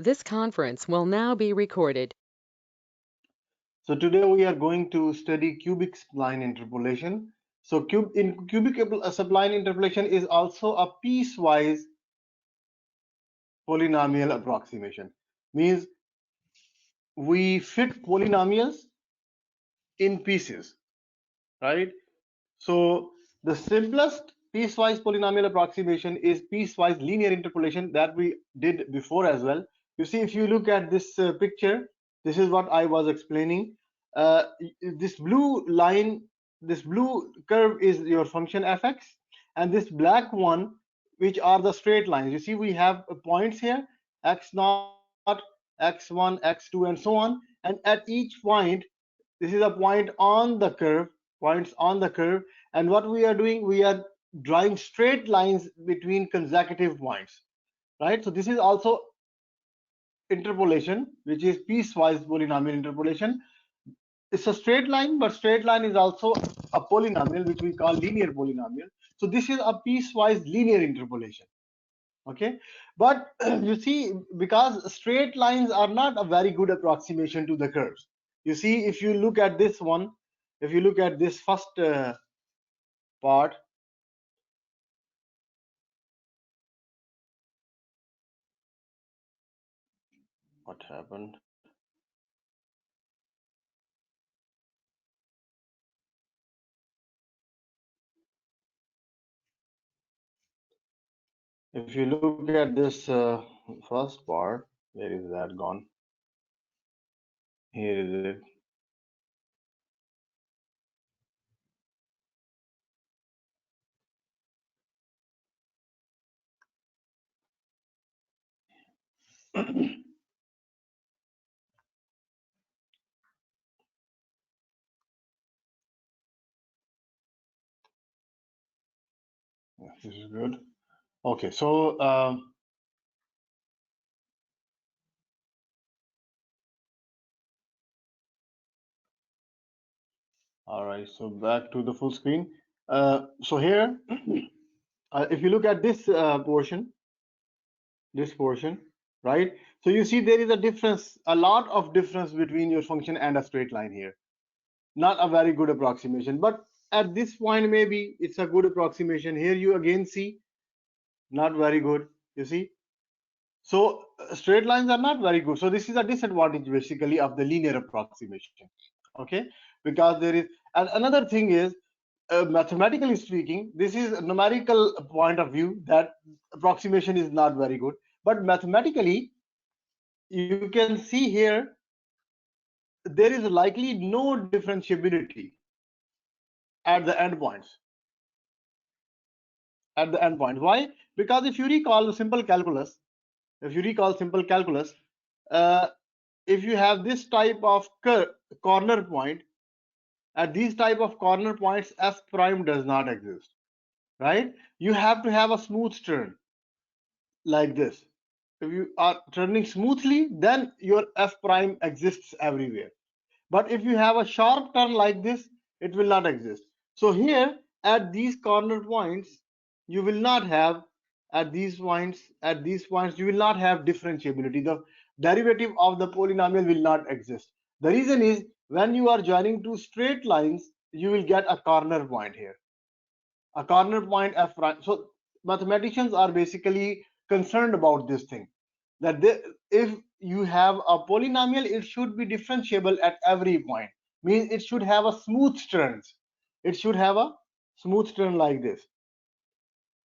This conference will now be recorded. So today we are going to study cubic spline interpolation. So cubic spline interpolation is also a piecewise polynomial approximation. Means we fit polynomials in pieces, right? So the simplest piecewise polynomial approximation is piecewise linear interpolation that we did before as well. You see, if you look at this picture, this is what I was explaining. This blue line, this blue curve is your function fx, and this black one, which are the straight lines. You see, we have points here, x0, x1, x2, and so on. And at each point, this is a point on the curve, points on the curve. And what we are doing, we are drawing straight lines between consecutive points, right? So this is also interpolation, which is piecewise polynomial interpolation. It's a straight line, but straight line is also a polynomial, which we call linear polynomial. So this is a piecewise linear interpolation. Okay, but you see, because straight lines are not a very good approximation to the curves. You see, if you look at this one, if you look at this first part, what happened? If you look at this first part, where is that gone? Here is it. This is good. Okay, so all right, so back to the full screen. So here, if you look at this portion, right? So you see there is a difference, a lot of difference between your function and a straight line here. Not a very good approximation, but at this point, maybe it's a good approximation. Here you again see, not very good, you see. So straight lines are not very good. So this is a disadvantage basically of the linear approximation, okay? Because there is, and another thing is, mathematically speaking, this is a numerical point of view that approximation is not very good. But mathematically, you can see here, there is likely no differentiability at the endpoints. At the endpoint. Why? Because if you recall simple calculus, uh, if you have this type of corner point, at these type of corner points, f prime does not exist, right? You have to have a smooth turn like this. If you are turning smoothly, then your f prime exists everywhere. But if you have a sharp turn like this, it will not exist. So here at these corner points, you will not have, at these points, you will not have differentiability. The derivative of the polynomial will not exist. The reason is, when you are joining two straight lines, you will get a corner point here, a corner point f prime. So mathematicians are basically concerned about this thing, that if you have a polynomial, it should be differentiable at every point. Means it should have a smooth turns. It should have a smooth turn like this.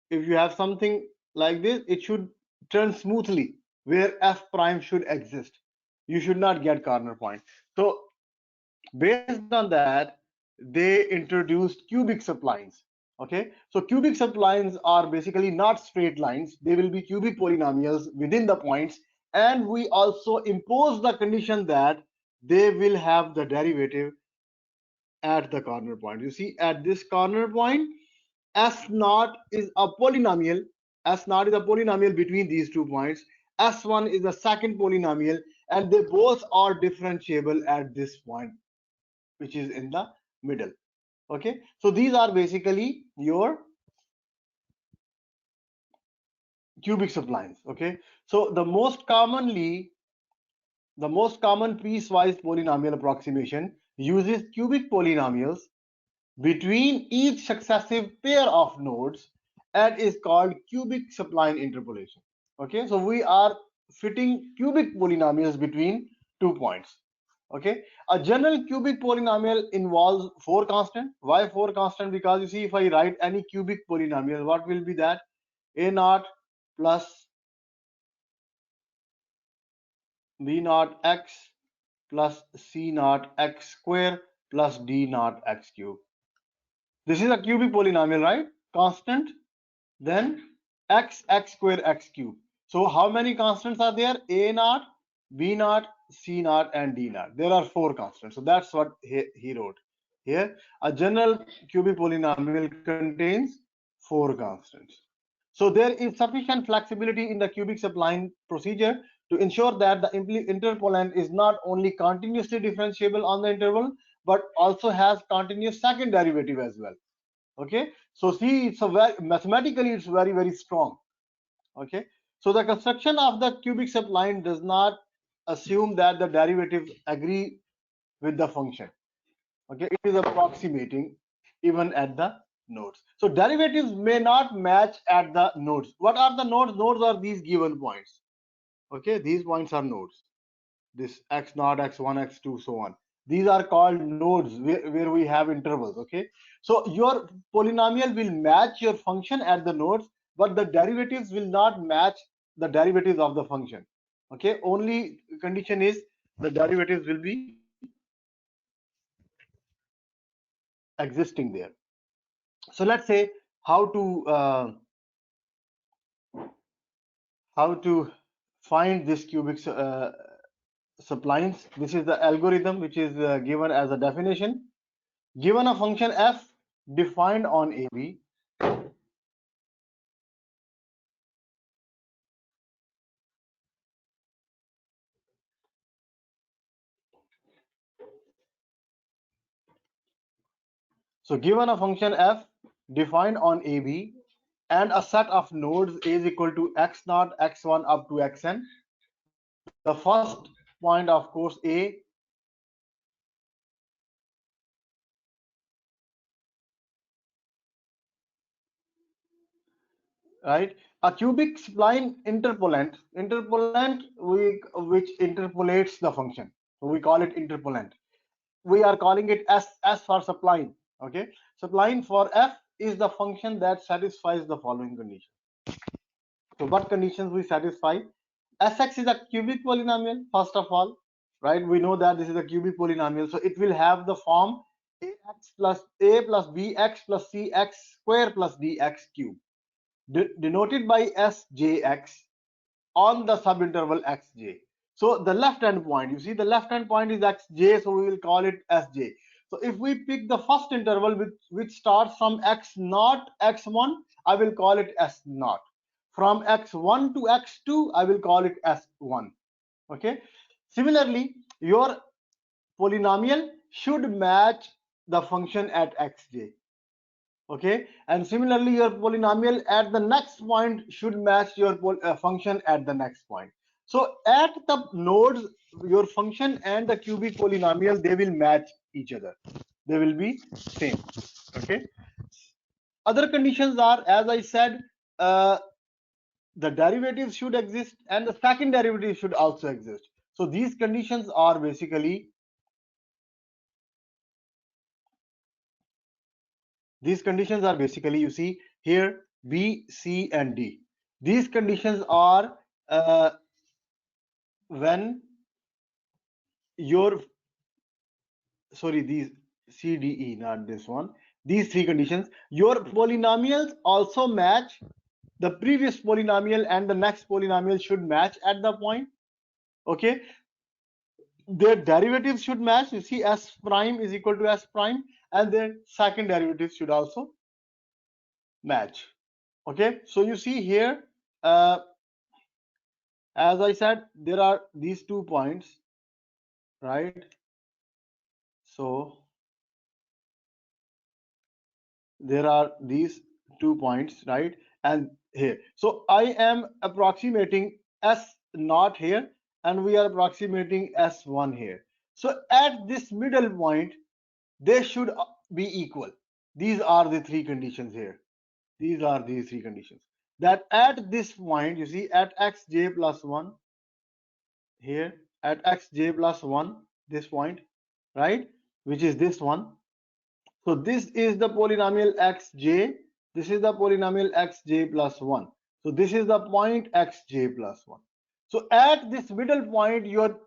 If you have something like this, it should turn smoothly where f prime should exist. You should not get corner point. So based on that, they introduced cubic splines. Okay, so cubic splines are basically not straight lines. They will be cubic polynomials within the points, and we also impose the condition that they will have the derivative at the corner point. You see, at this corner point, s naught is a polynomial. S naught is a polynomial between these 2 points. S1 is the second polynomial, and they both are differentiable at this point, which is in the middle. Okay, so these are basically your cubic splines. Okay, So the most common piecewise polynomial approximation uses cubic polynomials between each successive pair of nodes and is called cubic spline interpolation. Okay, so we are fitting cubic polynomials between 2 points. Okay, a general cubic polynomial involves four constant. Why four constant? Because you see, if I write any cubic polynomial, what will be that? A naught plus b naught x plus c naught x square plus d naught x cube. This is a cubic polynomial, right? Constant, then x square x cube. So how many constants are there? A naught, b naught, c naught, and d naught. There are four constants. So that's what he wrote here. A general cubic polynomial contains four constants. So there is sufficient flexibility in the cubic spline procedure to ensure that the interpolant is not only continuously differentiable on the interval, but also has continuous second derivative as well. Okay, so see, it's a very mathematically it's very strong. Okay, so the construction of the cubic spline does not assume that the derivatives agree with the function. Okay, it is approximating even at the nodes. So derivatives may not match at the nodes. What are the nodes? Nodes are these given points. Okay, these points are nodes. This x naught, x1, x2, so on. These are called nodes where we have intervals. Okay, so your polynomial will match your function at the nodes, but the derivatives will not match the derivatives of the function. Okay, only condition is the derivatives will be existing there. So let's say how to uh, how to find this cubic splines. This is the algorithm which is given as a definition. Given a function f defined on AB, so given a function f defined on AB and a set of nodes A is equal to x naught, x1 up to xn, the first point of course A, right? A cubic spline interpolant which interpolates the function. So we call it interpolant. We are calling it S for spline. Okay, spline for f is the function that satisfies the following condition. So what conditions we satisfy? Sx is a cubic polynomial, first of all, right? We know that this is a cubic polynomial, so it will have the form ax plus a plus bx plus cx square plus dx cube, denoted by sjx on the subinterval xj. So the left hand point, you see the left hand point is xj, so we will call it sj. So if we pick the first interval which starts from x naught x1, I will call it s naught. From x1 to x2, I will call it s1. Okay, similarly your polynomial should match the function at xj. Okay, and similarly your polynomial at the next point should match your function at the next point. So at the nodes, your function and the cubic polynomial, they will match each other, they will be same. Okay, other conditions are, as I said, uh, the derivatives should exist and the second derivative should also exist. So these conditions are basically, you see here, B, C, and D. These conditions are when your, sorry, these C, D, E, not this one. These three conditions, your polynomials also match the previous polynomial and the next polynomial should match at the point. Okay, their derivatives should match. You see, s prime is equal to s prime, and their second derivative should also match. Okay, so you see here, uh, as I said, there are these 2 points, right? So there are these 2 points, right? And here, so I am approximating S naught here, and we are approximating S1 here. So at this middle point, they should be equal. These are the three conditions here. These are these three conditions. That at this point, you see, at xj plus 1 here, at xj plus 1, this point, right, which is this one. So this is the polynomial xj. This is the polynomial xj plus 1. So this is the point xj plus 1. So at this middle point, your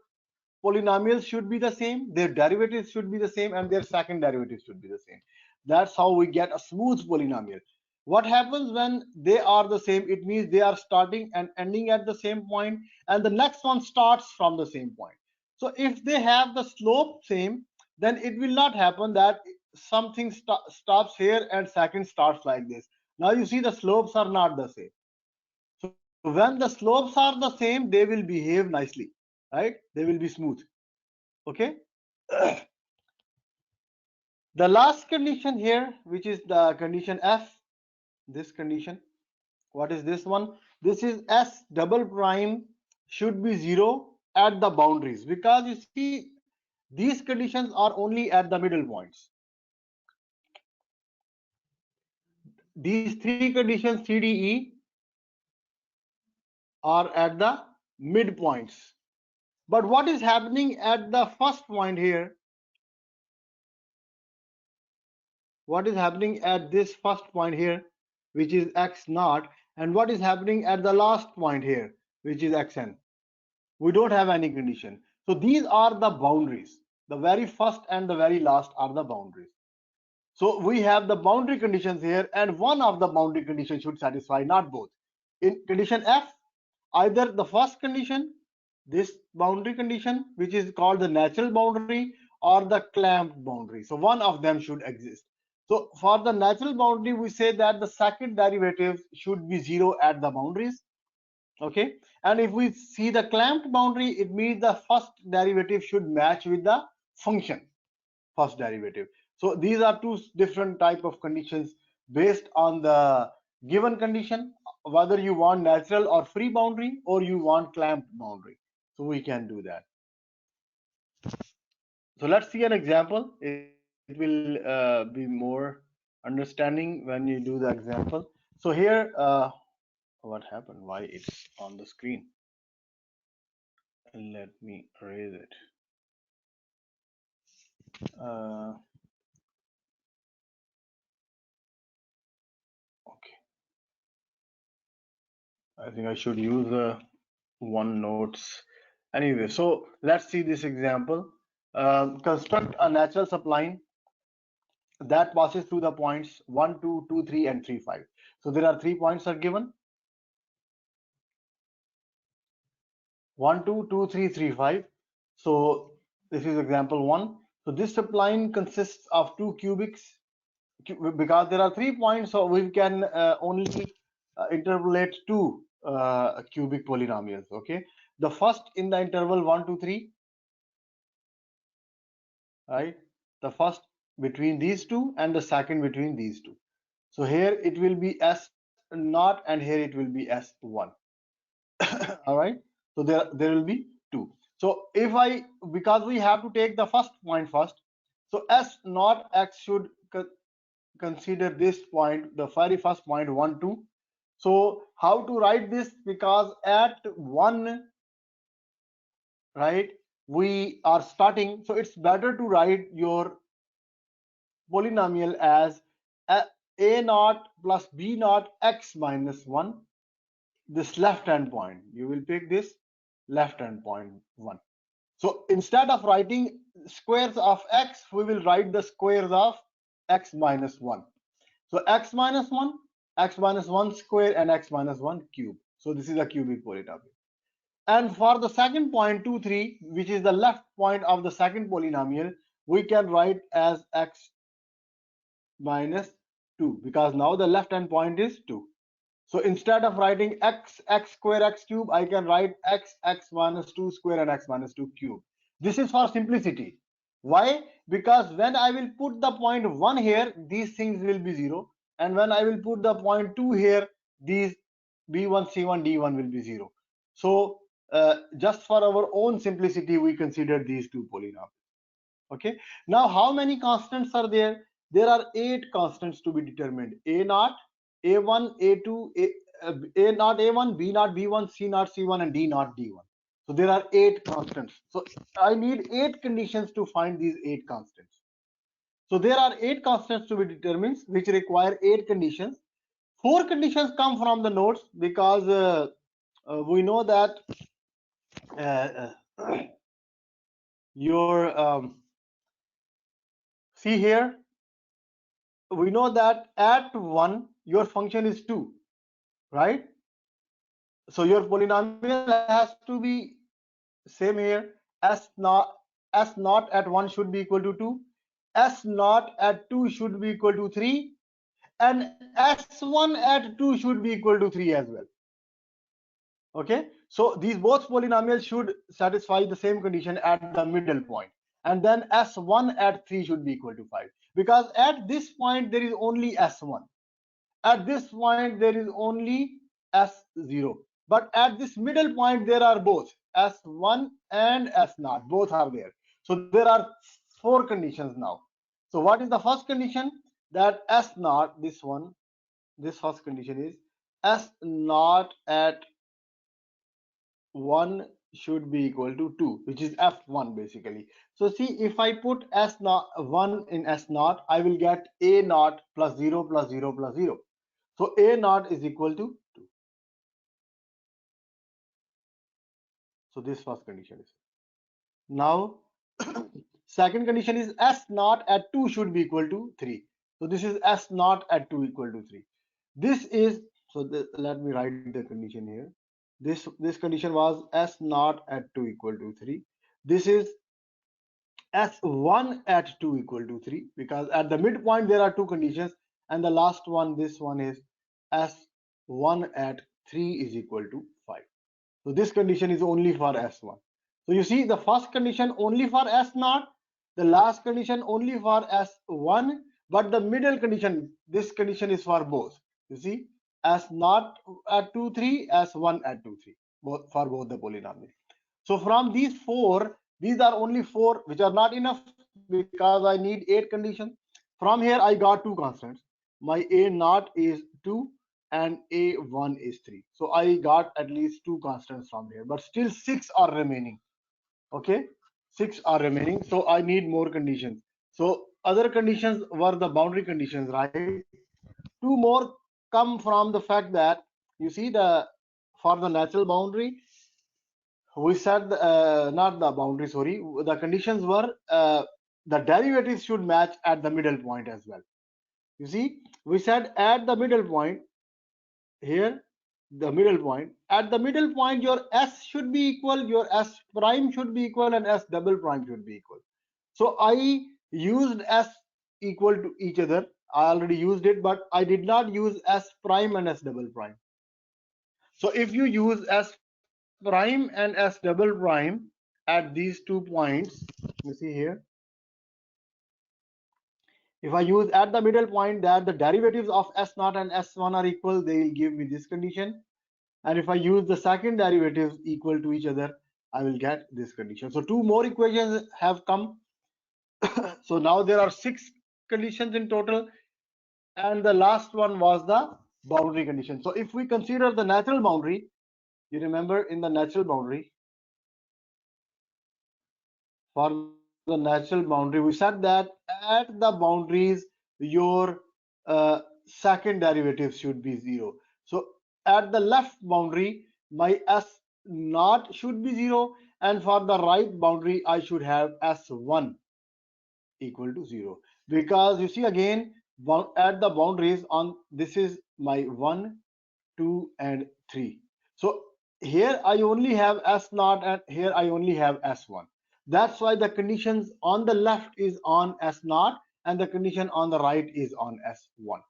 polynomials should be the same, their derivatives should be the same, and their second derivative should be the same. That's how we get a smooth polynomial. What happens when they are the same? It means they are starting and ending at the same point, and the next one starts from the same point. So if they have the slope same, then it will not happen that something stops here and second starts like this. Now you see the slopes are not the same. So when the slopes are the same, they will behave nicely, right? They will be smooth. Okay. The last condition here, which is the condition F, this condition, what is this one? This is S double prime should be 0 at the boundaries, because you see these conditions are only at the middle points. These three conditions C, D, E are at the midpoints. But what is happening at the first point here? What is happening at this first point here, which is x naught, and what is happening at the last point here, which is xn? We don't have any condition. So these are the boundaries. The very first and the very last are the boundaries. So we have the boundary conditions here, and one of the boundary conditions should satisfy, not both. In condition F, either the first condition, this boundary condition, which is called the natural boundary, or the clamped boundary. So one of them should exist. So for the natural boundary, we say that the second derivative should be 0 at the boundaries. Okay, and if we see the clamped boundary, it means the first derivative should match with the function first derivative. So these are two different type of conditions based on the given condition, whether you want natural or free boundary, or you want clamped boundary. So we can do that. So let's see an example. It will be more understanding when you do the example. So here, what happened? Why it's on the screen? Let me erase it. Uh, okay, I think I should use the one notes. Anyway, so let's see this example. Construct a natural supply that passes through the points 1, 2, 2, 3, and 3, 5. So there are 3 points are given: 1, 2, 2, 3, 3, 5. So this is example 1. So this supply consists of two cubics, because there are 3 points, so we can only interpolate two cubic polynomials. Okay, the first in the interval 1, 2, 3, right? The first between these two, and the second between these two. So here it will be S naught, and here it will be S1. All right. So there will be two. So if I, because we have to take the first point first, so S naught x should consider this point, the very first point 1, 2. So how to write this? Because at 1, right, we are starting, so it's better to write your polynomial as a naught plus b naught x minus 1, this left hand point. You will pick this left hand point 1. So instead of writing squares of x, we will write the squares of x minus 1. So x minus 1, x minus 1 square, and x minus 1 cube. So this is a cubic polynomial. And for the second point 2, 3, which is the left point of the second polynomial, we can write as x minus 2, because now the left hand point is 2. So instead of writing x square x cube, I can write x minus 2 square and x minus 2 cube. This is for simplicity. Why? Because when I will put the point 1 here, these things will be 0. And when I will put the point 2 here, these b1, c1, d1 will be 0. So just for our own simplicity, we consider these two polynomials. Okay. Now, how many constants are there? There are 8 constants to be determined: a naught, a1, a2, a naught a1, b naught b1, c naught c1, and d naught d1. So there are 8 constants. So I need 8 conditions to find these 8 constants. So there are 8 constants to be determined, which require 8 conditions. 4 conditions come from the nodes, because we know that your see here, we know that at 1 your function is 2, right? So your polynomial has to be same here. S naught at 1 should be equal to 2, S naught at 2 should be equal to 3, and S1 at 2 should be equal to 3 as well. Okay, so these both polynomials should satisfy the same condition at the middle point, and then S1 at 3 should be equal to 5, because at this point there is only S1. At this point there is only S0, but at this middle point there are both S1 and S0, both are there. So there are 4 conditions now. So what is the first condition? That S0, this one, this first condition is S0 at 1 should be equal to 2, which is F1 basically. So see, if I put S0 1 in S0, I will get A0 plus 0 plus 0 plus 0. So A0 is equal to 2. So this first condition is. Now second condition is S0 at 2 should be equal to 3. So this is S0 at 2 equal to 3. This is, so let me write the condition here. This condition was S0 at 2 equal to 3. This is S1 at 2 equal to 3, because at the midpoint there are 2 conditions, and the last one, this one, is S1 at 3 is equal to 5. So this condition is only for S1. So you see, the first condition only for S0, the last condition only for S1, but the middle condition, this condition is for both. You see, S0 at 2 3, S1 at 2 3, both for both the polynomials. So from these 4, these are only 4 which are not enough, because I need 8 conditions. From here I got 2 constants. My A0 is 2 and A1 is 3. So I got at least 2 constants from here, but still 6 are remaining. Okay, 6 are remaining. So I need more conditions. So other conditions were the boundary conditions, right? 2 more come from the fact that, you see, the for the natural boundary, we said not the boundary, sorry, the conditions were the derivatives should match at the middle point as well. You see, we said at the middle point here, the middle point, at the middle point your S should be equal, your S prime should be equal, and S double prime should be equal. So I used S equal to each other. I already used it, but I did not use S prime and S double prime. So if you use S prime and S double prime at these 2 points, you see here, if I use at the middle point that the derivatives of S0 and S1 are equal, they will give me this condition. And if I use the second derivatives equal to each other, I will get this condition. So 2 more equations have come. So now there are 6 conditions in total, and the last one was the boundary condition. So if we consider the natural boundary, you remember in the natural boundary, for the natural boundary, we said that at the boundaries your second derivative should be 0. So at the left boundary my S0 should be 0, and for the right boundary I should have S1 equal to 0, because you see again, at the boundaries on this is my 1, 2 and 3. So here I only have S0 and here I only have S1. That's why the conditions on the left is on S0 and the condition on the right is on S1.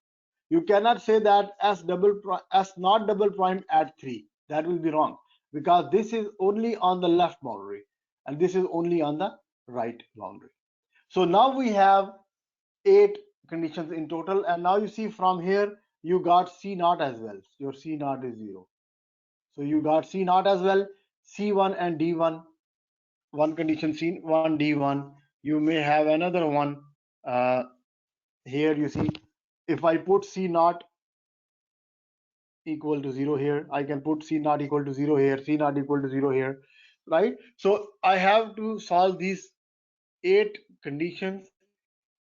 You cannot say that S0 double prime at 3. That will be wrong, because this is only on the left boundary and this is only on the right boundary. So now we have 8 conditions in total, and now you see from here you got C0 as well. Your C0 is 0. So you got C naught as well, C1 and D1. One condition C1, D1. You may have another one. Here you see, if I put C naught equal to 0 here, I can put C naught equal to 0 here, C naught equal to 0 here, right? So I have to solve these 8 conditions,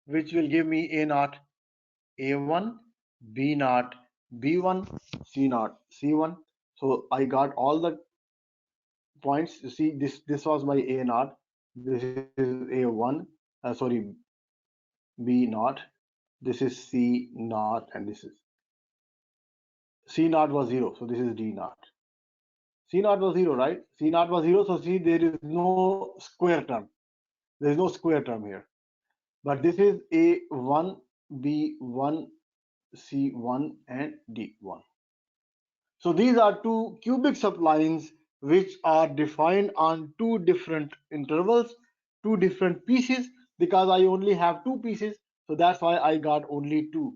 which will give me A naught A1, B naught B1, C naught C1. So I got all the points. You see, this was my A naught, this is A1, sorry, B naught, this is C naught, and this is C naught was 0, so this is D naught. C naught was 0, right? C naught was 0, so see, there is no square term. There is no square term here. But this is A1, B1, C1, and D1. So these are two cubic splines which are defined on two different intervals, two different pieces, because I only have two pieces. So that's why I got only two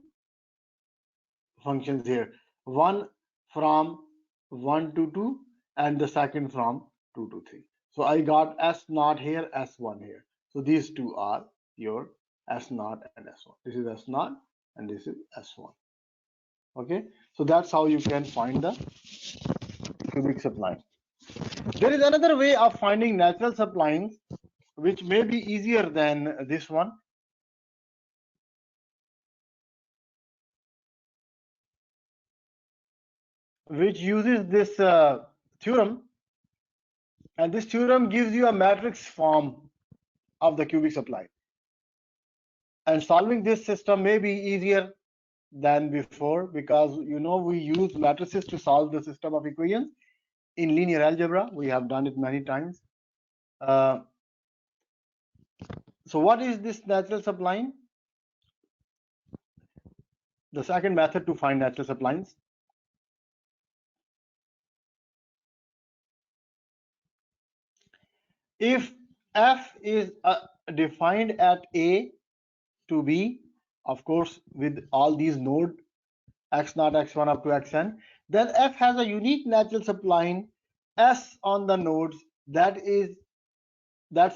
functions here. One from 1 to 2 and the second from 2 to 3. So I got S naught here, S1 here. So these two are your S naught and S1. This is S naught and this is S1. Okay, so that's how you can find the cubic spline. There is another way of finding natural splines which may be easier than this one, which uses this theorem, and this theorem gives you a matrix form of the cubic spline. And solving this system may be easier than before, because we use matrices to solve the system of equations in linear algebra. We have done it many times. So what is this natural spline? The second method to find natural splines. If f is defined at A to B, of course, with all these nodes x0, x1 up to xn, then f has a unique natural spline S on the nodes that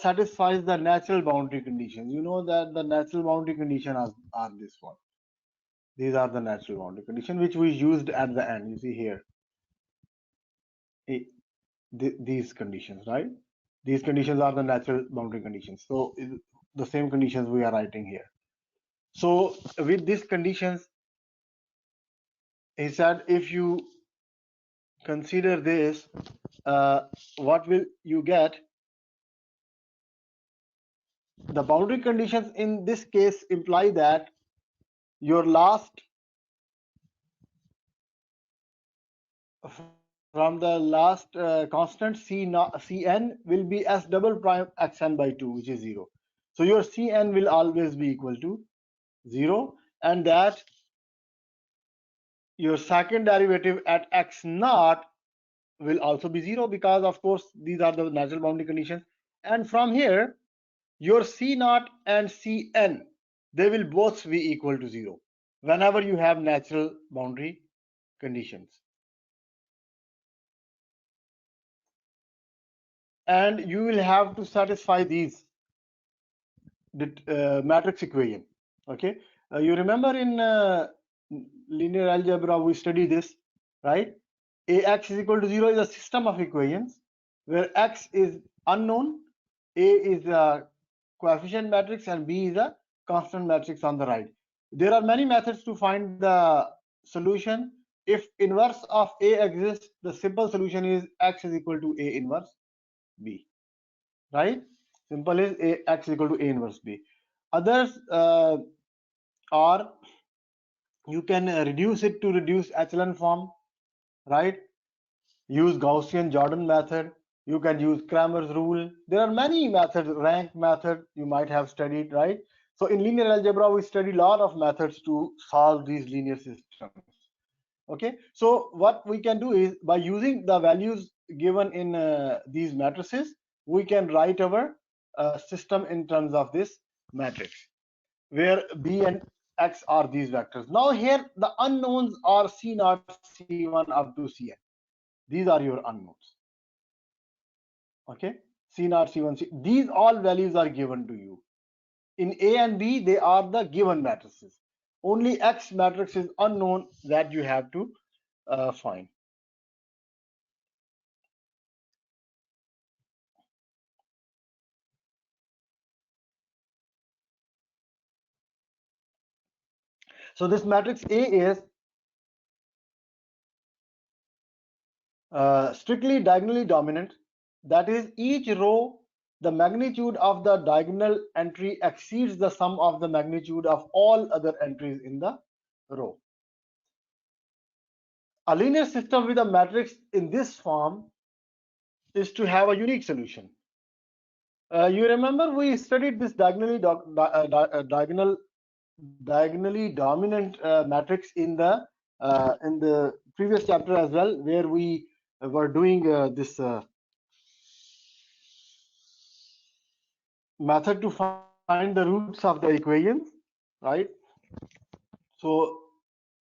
satisfies the natural boundary conditions. You know that the natural boundary condition are this one. These are the natural boundary conditions which we used at the end. You see here, these conditions, right? These conditions are the natural boundary conditions. So the same conditions we are writing here. So with these conditions, he said, if you consider this, what will you get? The boundary conditions in this case imply that your last, from the last constant Cn will be S double prime xn by 2, which is 0. So your Cn will always be equal to 0, and that your second derivative at x naught will also be 0, because of course these are the natural boundary conditions. And from here, your C naught and Cn, they will both be equal to 0 whenever you have natural boundary conditions. And you will have to satisfy these matrix equation. Okay, you remember in linear algebra we study this, right? Ax is equal to 0 is a system of equations where x is unknown, a is a coefficient matrix, and b is a constant matrix on the right. There are many methods to find the solution. If inverse of a exists, the simple solution is x is equal to a inverse b, right? Simple is x is equal to a inverse b. Others are, you can reduce it to reduced echelon form, right? Use Gaussian Jordan method. You can use Cramer's rule. There are many methods. Rank method you might have studied, right? So in linear algebra we study a lot of methods to solve these linear systems. Okay, so what we can do is, by using the values given in these matrices, we can write our system in terms of this matrix, where b and x are these vectors. Now here the unknowns are c naught, c1 up to cn. These are your unknowns. Okay, C0, C1, C. These all values are given to you. In A and B, they are the given matrices. Only X matrix is unknown that you have to find. So this matrix A is strictly diagonally dominant. That is, each row, the magnitude of the diagonal entry exceeds the sum of the magnitude of all other entries in the row. A linear system with a matrix in this form is to have a unique solution. You remember we studied this diagonally dominant matrix in the previous chapter as well, where we were doing this method to find the roots of the equations, right? So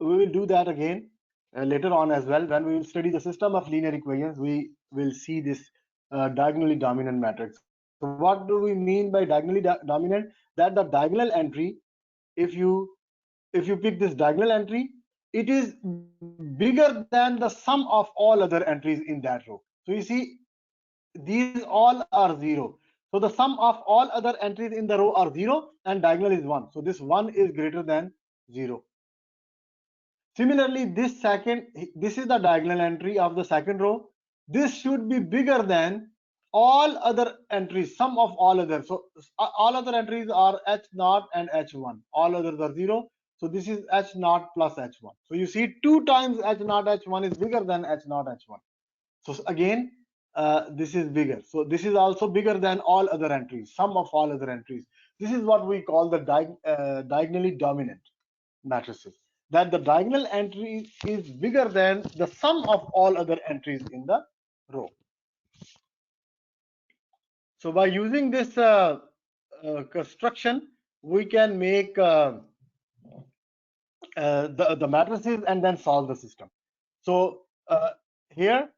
we will do that again later on as well. When we will study the system of linear equations, we will see this diagonally dominant matrix. So what do we mean by diagonally dominant? That the diagonal entry, if you pick this diagonal entry, it is bigger than the sum of all other entries in that row. So you see, these all are 0. So the sum of all other entries in the row are 0 and diagonal is 1. So this 1 is greater than 0. Similarly, this is the diagonal entry of the second row. This should be bigger than all other entries, sum of all others. So all other entries are h0 and h1. All others are 0. So this is h0 plus h1. So you see 2 times h0 h1 is bigger than h0 h1. So again, this is bigger. So this is also bigger than all other entries, sum of all other entries. This is what we call the diagonally dominant matrices, that the diagonal entry is bigger than the sum of all other entries in the row. So by using this construction, we can make the matrices and then solve the system. So here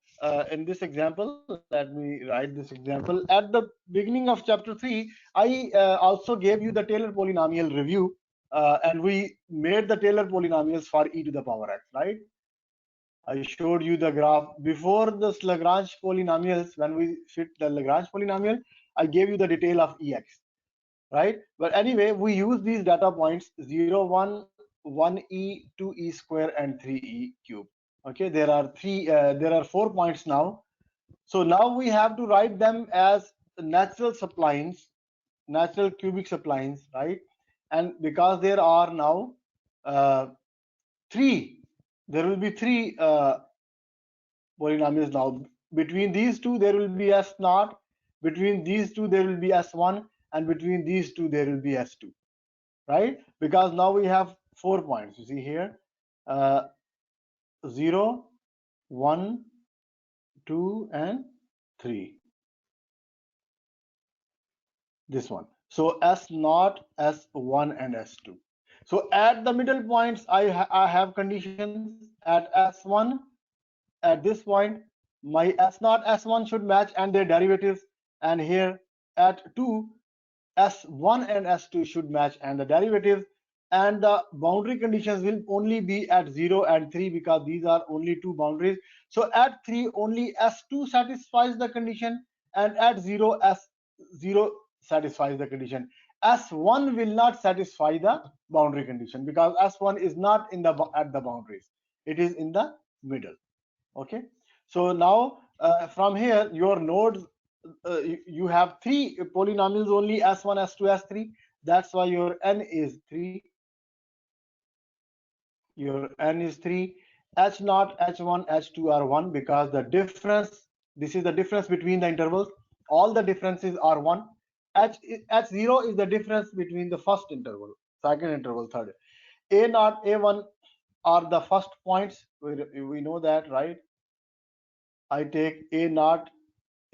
in this example, let me write this example. At the beginning of chapter 3, I also gave you the Taylor polynomial review, and we made the Taylor polynomials for e to the power x, right? I showed you the graph before the Lagrange polynomials. When we fit the Lagrange polynomial, I gave you the detail of ex, right? But anyway, we use these data points 0, 1, 1e, 2e square, and 3e cube. Okay, there are 4 points now. So now we have to write them as natural splines, natural cubic splines, right? And because there are now uh, 3, there will be 3 polynomials now. Between these two, there will be s naught. Between these two, there will be s1, and between these two, there will be s2, right? Because now we have 4 points. You see here, uh, 0, 1, 2, and 3. This one. So s naught, s1, and s2. So at the middle points, I have conditions. At s1, at this point, my s0 s1 should match and their derivatives, and here at 2, s1 and s2 should match and the derivatives, and the boundary conditions will only be at 0 and 3 because these are only 2 boundaries. So at 3 only s2 satisfies the condition, and at 0 s0 satisfies the condition. S1 will not satisfy the boundary condition because S1 is not in the at the boundaries, it is in the middle. Okay, so now from here your nodes, you have 3 polynomials only, s1, s2, s3. That's why your n is 3. Your n is 3. h0, h1, h2 are 1 because the difference, this is the difference between the intervals. All the differences are 1. H0 is the difference between the first interval, second interval, third. A0, a1 are the first points. We know that, right? I take a0,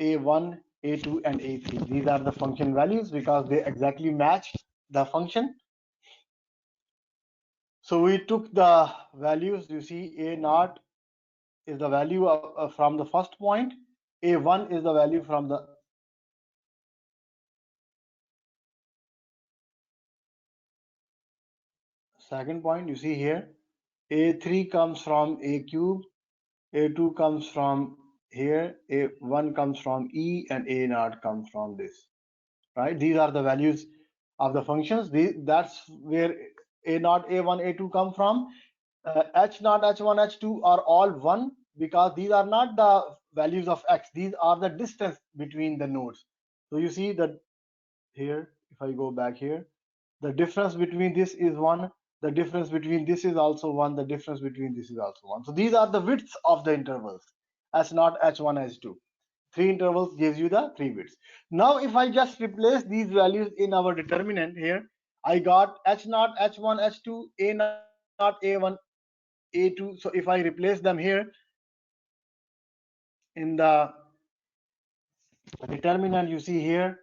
a1, a2, and a3. These are the function values because they exactly match the function. So we took the values, you see, a0, is the value from the first point, a1 is the value from the second point. You see here, a3 comes from a cube, a2 comes from here, a1 comes from e, and a naught comes from this, right? These are the values of the functions. That's where a naught, a1, a2 come from. H naught, h1, h2 are all 1 because these are not the values of x. These are the distance between the nodes. So you see that here, if I go back here, the difference between this is 1, the difference between this is also 1, the difference between this is also 1. So these are the widths of the intervals, h0, h1, h2. Three intervals gives you the 3 bits. Now if I just replace these values in our determinant here, I got h0, h1, h2, a0, a1, a2. So if I replace them here in the determinant, you see here,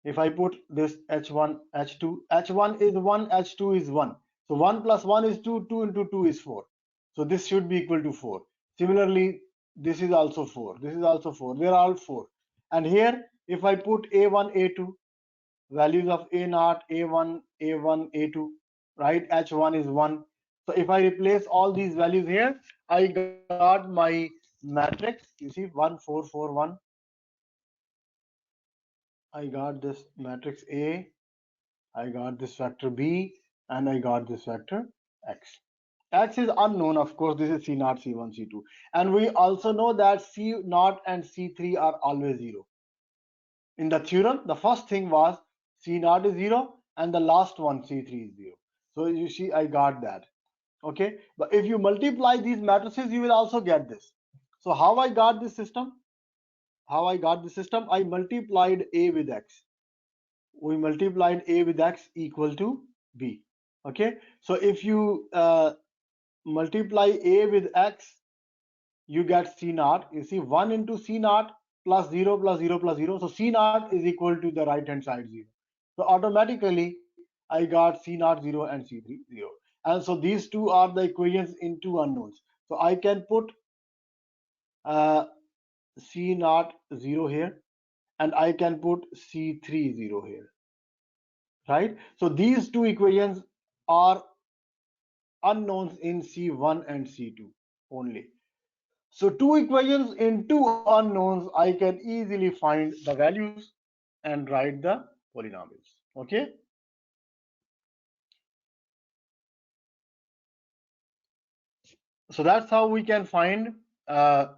if I put this h1, h2, h1 is 1, h2 is 1. So 1 plus 1 is 2, 2 into 2 is 4. So this should be equal to 4. Similarly, this is also 4. This is also 4. They are all 4. And here, if I put a1, a2, values of a naught, a1, a1, a2, right? h1 is 1. So if I replace all these values here, I got my matrix. You see 1, 4, 4, 1. I got this matrix A, I got this vector B, and I got this vector X. X is unknown, of course, this is C naught, C1, C2. And we also know that C naught and C3 are always 0. In the theorem, the first thing was C naught is 0, and the last one, C3 is 0. So you see, I got that. Okay, but if you multiply these matrices, you will also get this. So how I got this system? I multiplied A with X. We multiplied a with x equal to b. Okay, so if you multiply a with x, you get c naught. You see 1 into c naught plus 0 plus 0 plus 0. So c naught is equal to the right hand side 0. So automatically I got c naught 0 and c3 0. And so these two are the equations in two unknowns. So I can put uh, c naught 0 here, and I can put c3 0 here, right? So these two equations are unknowns in C1 and C2 only. So two equations in two unknowns, I can easily find the values and write the polynomials. Okay, so that's how we can find the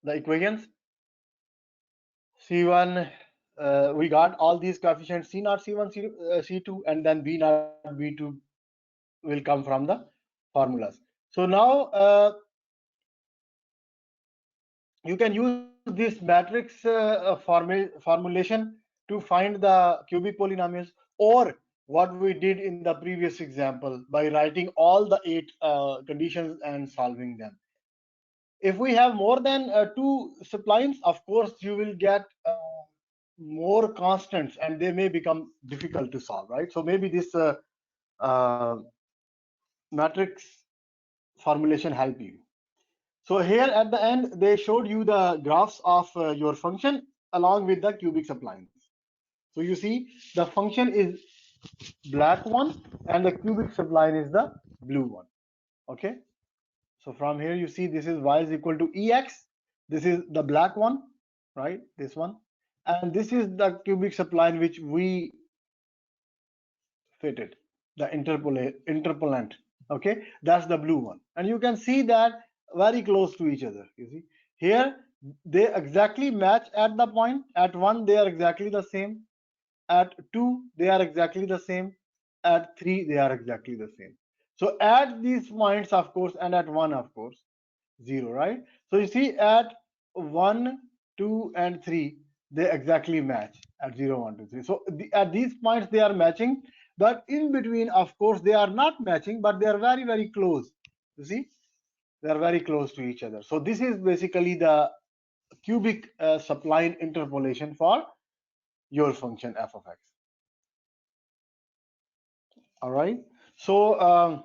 equations. C1, we got all these coefficients C naught, C1, C2, and then B naught, B2 will come from the formulas. So now you can use this matrix formulation to find the cubic polynomials, or what we did in the previous example by writing all the 8 conditions and solving them. If we have more than 2 splines, of course you will get more constants and they may become difficult to solve, right? So maybe this uh, matrix formulation help you. So here at the end, they showed you the graphs of your function along with the cubic splines. So you see the function is black one and the cubic spline is the blue one. Okay. So from here you see this is y is equal to ex. This is the black one, right? This one. And this is the cubic spline which we fitted, the interpolant. Okay, that's the blue one, and you can see that very close to each other. You see here they exactly match at the point. At 1 they are exactly the same, at 2 they are exactly the same, at 3 they are exactly the same. So at these points, of course, and at 1, of course, 0, right? So you see at 1, 2 and 3 they exactly match at 0, 1, 2, 3. So at these points they are matching, but in between, of course, they are not matching, but they are very, very close. You see, they are very close to each other. So this is basically the cubic spline interpolation for your function f of x. All right, so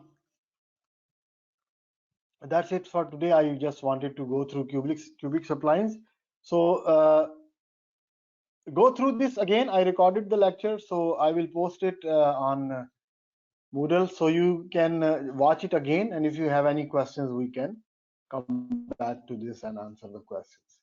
that's it for today. I just wanted to go through cubic splines. So go through this again. I recorded the lecture, so I will post it on Moodle, so you can watch it again. And if you have any questions, we can come back to this and answer the questions.